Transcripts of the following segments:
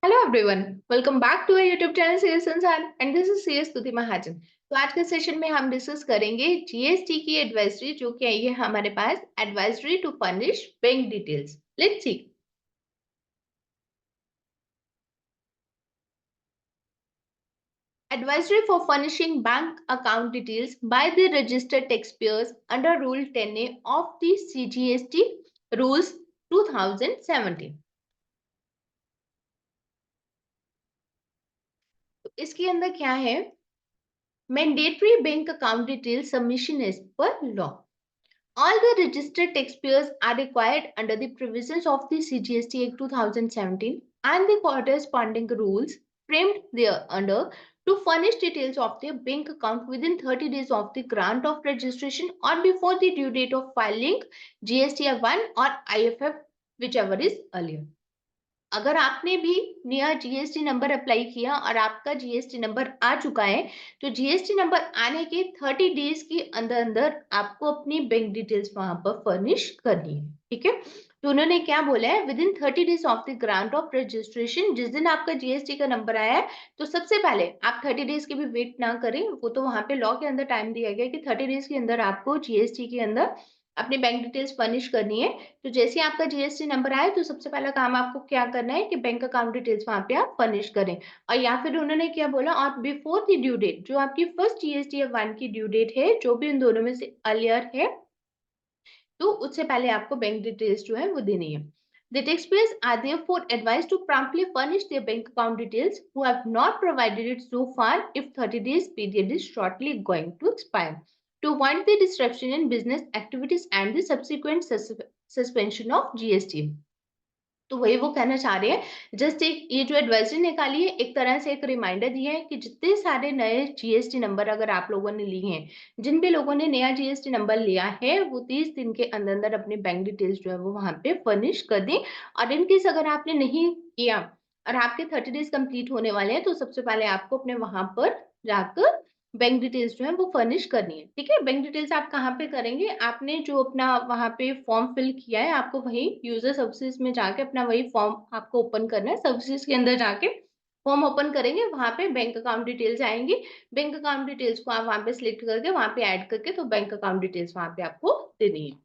Hello everyone, welcome back to YouTube channel CS Sansar and this is CS Stuti Mahajan. तो आज के session में हम डिस्कस करेंगे जीएसटी की एडवाइजरी जो कि आई है हमारे पास, advisory to furnish bank details. Let's see. Advisory for furnishing bank account details by the registered taxpayers under Rule 10A of the CGST Rules 2017। तो इसके अंदर क्या है? Mandatory bank account detail submission as per law. All the registered taxpayers are required under the provisions of the CGST Act 2017 and the corresponding rules framed thereunder to furnish details of their bank account within 30 days of the grant of registration or before the due date of filing GSTR1 or IFF, whichever is earlier। अगर आपने भी नया GST number apply किया और आपका GST number आ चुका है, तो जीएसटी नंबर आने के 30 डेज के अंदर अंदर आपको अपनी बैंक डिटेल्स वहां पर फर्निश करनी है। ठीक है, तो उन्होंने क्या बोला है, with in 30 days of the grant of registration. जिस दिन आपका जीएसटी का नंबर आया है तो सबसे पहले आप 30 डेज के भी वेट ना करें, वो तो वहां पे लॉ के अंदर टाइम दिया गया कि 30 डेज के अंदर आपको जीएसटी के अंदर अपनी बैंक डिटेल्स फर्निश करनी है। तो जैसे आपका जीएसटी नंबर आए तो सबसे पहला काम आपको क्या करना है कि बैंक अकाउंट डिटेल्स वहां पे आप फर्निश करें। और या फिर उन्होंने क्या बोला, और बिफोर द ड्यू डेट, जो आपकी फर्स्ट जीएसटी 1 की ड्यू डेट है, जो भी उन दोनों में से अर्लियर है, तो उससे पहले आपको बैंक डिटेल्स जो है वो देनी है। The taxpayers are therefore advised to promptly furnish their bank account details who have not provided it so far if 30 days period is shortly going to expire, to avoid the disruption in business activities and the subsequent suspension of GST। तो वही वो कहना चाह रहे हैं, just एक ये जो एडवाइजरी निकाली है, एक तरह से एक रिमाइंडर दिया है कि जितने सारे नए जीएसटी नंबर अगर आप लोगों ने लिए हैं, जिन भी लोगों ने नया जीएसटी नंबर लिया है, वो 30 दिन के अंदर अंदर अपने बैंक डिटेल्स जो है वो वहां पे फर्निश कर दें। और इनकेस अगर आपने नहीं किया और आपके 30 डेज कंप्लीट होने वाले हैं, तो सबसे पहले आपको अपने वहां पर जाकर बैंक डिटेल्स जो है वो फर्निश करनी है। ठीक है, बैंक डिटेल्स आप कहाँ पे करेंगे, आपने जो अपना वहां पे फॉर्म फिल किया है, आपको वही यूजर सर्विसेज में जाके अपना वही फॉर्म आपको ओपन करना है। सर्विसेज के अंदर जाके फॉर्म ओपन करेंगे, वहां पे बैंक अकाउंट डिटेल्स आएंगी। बैंक अकाउंट डिटेल्स को आप वहां पे सिलेक्ट करके वहां पे ऐड करके तो बैंक अकाउंट डिटेल्स वहां पे आपको देनी है।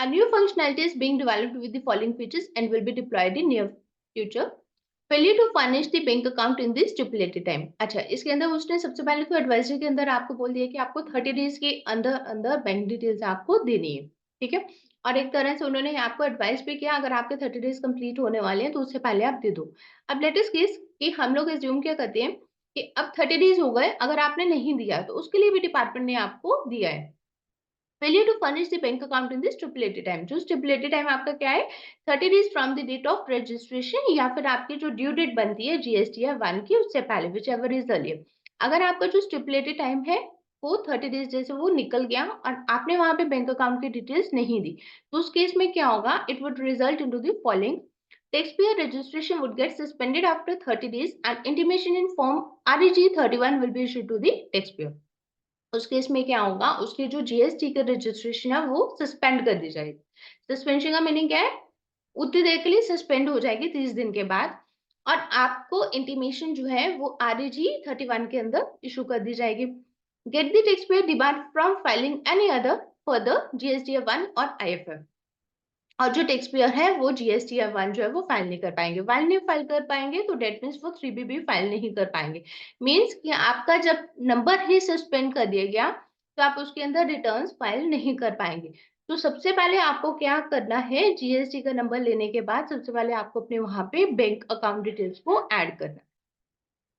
A new functionality is being developed with the following features and will be deployed in near future. Failure to furnish the bank account in the stipulated time। अच्छा, इसके अंदर उसने सबसे पहले तो एडवाइजरी के अंदर आपको बोल दिया कि आपको 30 डेज के अंदर अंदर बैंक डिटेल्स आपको देनी है। ठीक है, और एक तरह से उन्होंने आपको एडवाइस भी किया, अगर आपके 30 डेज कंप्लीट होने वाले हैं तो उससे पहले आप दे दो। अब लेटेस्ट केस कि हम लोग एज्यूम क्या करते हैं कि अब 30 डेज हो गए, अगर आपने नहीं दिया तो उसके लिए भी डिपार्टमेंट ने आपको दिया है failure to furnish the bank account in the stipulated time. जो स्टिपुलेटेड टाइम आपका क्या है, 30 days from the date of registration, या फिर आपकी जो ड्यू डेट बनती है जीएसटीआर 1 की, उससे पहले, विच एवर इज अर्लियर। अगर आपका जो स्टिपुलेटेड टाइम है वो 30 डेज जैसे वो निकल गया और आपने वहां पे बैंक अकाउंट की डिटेल्स नहीं दी, तो उस केस में क्या होगा, it would result into the following. Taxpayer registration would get suspended after 30 days and intimation in form REG 31 will be issued to the taxpayer। उस केस में क्या होगा, उसकी जो जीएसटी का रजिस्ट्रेशन है वो सस्पेंड कर दी जाएगी। सस्पेंशन का मीनिंग क्या है, उतनी देर के लिए सस्पेंड हो जाएगी 30 दिन के बाद, और आपको इंटीमेशन जो है वो REG 31 के अंदर इशू कर दी जाएगी। Get the tax payer debarred from filing any other further GST 1 और IFF। और जो टैक्स पेयर है वो जीएसटीआर 1 जो है वो फाइल नहीं कर पाएंगे। फाइल नहीं फाइल कर पाएंगे तो डेट मीन्स वो 3B भी फाइल नहीं कर पाएंगे। मीन्स कि आपका जब नंबर ही सस्पेंड कर दिया गया तो आप उसके अंदर रिटर्न्स फाइल नहीं कर पाएंगे। तो सबसे पहले आपको क्या करना है, जीएसटी का नंबर लेने के बाद सबसे पहले आपको अपने वहां पे बैंक अकाउंट डिटेल्स को ऐड करना है।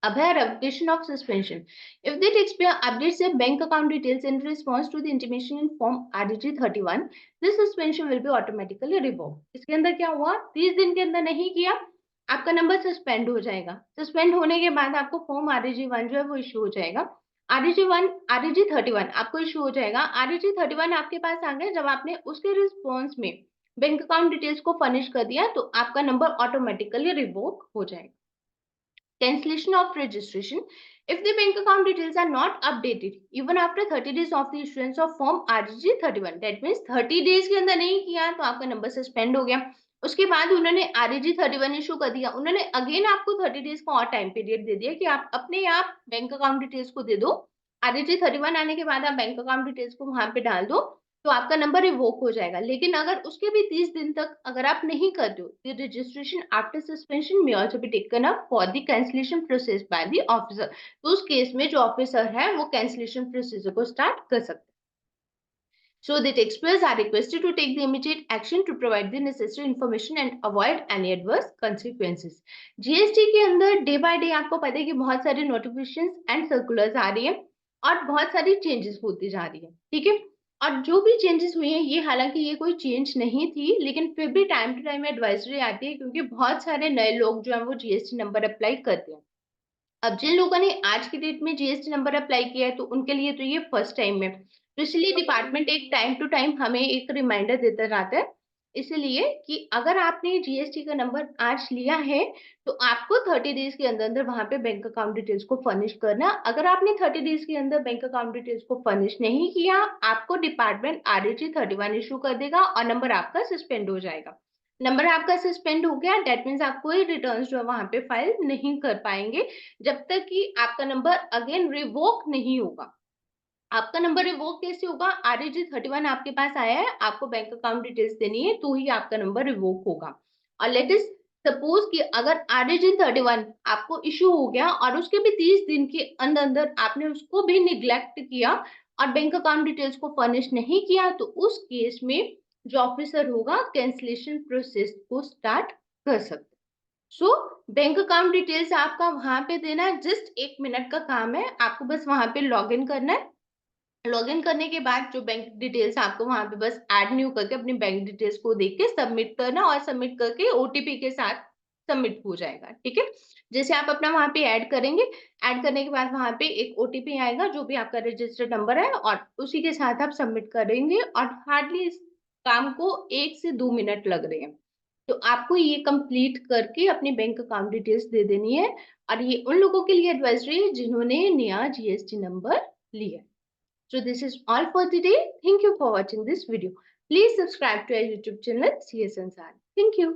अब है revocation of suspension. If the taxpayer updates their bank account details in response to the intimation in form REG 31, this suspension will be automatically revoked. इसके अंदर क्या हुआ, 30 दिन के अंदर नहीं किया, आपका नंबर सस्पेंड हो जाएगा। सस्पेंड होने के बाद आपको फॉर्म REG 1 जो है वो इशू हो जाएगा। REG 31 आपको इशू हो जाएगा। REG 31 आपके पास आ गया, जब आपने उसके रिस्पॉन्स में बैंक अकाउंट डिटेल्स को फर्निश कर दिया तो आपका नंबर ऑटोमेटिकली रिवोक हो जाएगा। Cancellation of registration. If the bank account details are not updated even after 30 days of the issuance of form RG 31, that means 30 days के अंदर नहीं किया तो आपका नंबर सस्पेंड हो गया। उसके बाद उन्होंने RAG 31 इशू कर दिया। उन्होंने अगेन आपको 30 डेज का और टाइम पीरियड दे दिया कि आप अपने आप बैंक अकाउंट डिटेल्स को दे दो। RAG 31 आने के बाद आप बैंक अकाउंट डिटेल्स को वहां पे डाल दो, तो आपका नंबर रिवोक हो जाएगा। लेकिन अगर उसके भी 30 दिन तक अगर आप नहीं करते हो, the registration after suspension may also be taken up for the cancellation process by the officer. तो उस केस में जो ऑफिसर है वो कैंसिलेशन प्रोसीजर को स्टार्ट कर सकते हैं। So the taxpayers are requested to take the immediate action to provide the necessary information and avoid any adverse consequences. GST के अंदर डे बाय डे आपको पता है कि बहुत सारे नोटिफिकेशंस एंड सर्कुलर्स आ रही है और बहुत सारी चेंजेस होती जा रही है, ठीक है। और जो भी चेंजेस हुई हैं, ये हालांकि ये कोई चेंज नहीं थी, लेकिन फिर भी टाइम टू टाइम एडवाइजरी आती है क्योंकि बहुत सारे नए लोग जो है वो जीएसटी नंबर अप्लाई करते हैं। अब जिन लोगों ने आज की डेट में जीएसटी नंबर अप्लाई किया है तो उनके लिए तो ये फर्स्ट टाइम है, तो इसलिए डिपार्टमेंट एक टाइम टू टाइम हमें एक रिमाइंडर देता रहता है, इसलिए कि अगर आपने जीएसटी का नंबर आज लिया है तो आपको 30 डेज के अंदर अंदर वहां पे बैंक अकाउंट डिटेल्स को फर्निश करना। अगर आपने 30 डेज के अंदर बैंक अकाउंट डिटेल्स को फर्निश नहीं किया, आपको डिपार्टमेंट RAG 31 इशू कर देगा और नंबर आपका सस्पेंड हो जाएगा। नंबर आपका सस्पेंड हो गया, डेट मीन्स आप कोई रिटर्न जो है वहां पे फाइल नहीं कर पाएंगे जब तक कि आपका नंबर अगेन रिवोक नहीं होगा। आपका नंबर रिवोक कैसे होगा? RAG 31 आपके पास आया है, आपको बैंक अकाउंट डिटेल्स देनी है तो ही आपका नंबर रिवोक होगा। और लेट अस सपोज कि अगर RAG 31 आपको इशू हो गया और उसके भी 30 दिन के अंदर अंदर आपने उसको भी निग्लेक्ट किया और बैंक अकाउंट डिटेल्स को फर्निश नहीं किया, तो उस केस में जो ऑफिसर होगा कैंसिलेशन प्रोसेस को स्टार्ट कर सकते। सो बैंक अकाउंट डिटेल्स आपका वहां पे देना जस्ट 1 मिनट का काम है। आपको बस वहां पे लॉग इन करना है। लॉग इन करने के बाद जो बैंक डिटेल्स आपको वहां पे बस ऐड न्यू करके अपनी बैंक डिटेल्स को देख के सबमिट करना और सबमिट करके OTP के साथ सबमिट हो जाएगा, ठीक है। जैसे आप अपना वहां पे ऐड करेंगे, ऐड करने के बाद वहां पे एक OTP आएगा जो भी आपका रजिस्टर्ड नंबर है और उसी के साथ आप सबमिट करेंगे और हार्डली इस काम को 1 से 2 मिनट लग रहे हैं। तो आपको ये कंप्लीट करके अपनी बैंक अकाउंट डिटेल्स दे देनी है। और ये उन लोगों के लिए एडवाइजरी है जिन्होंने नया GST नंबर लिया है। So this is all for today. Thank you for watching this video. Please subscribe to our YouTube channel CS Ansari. Thank you.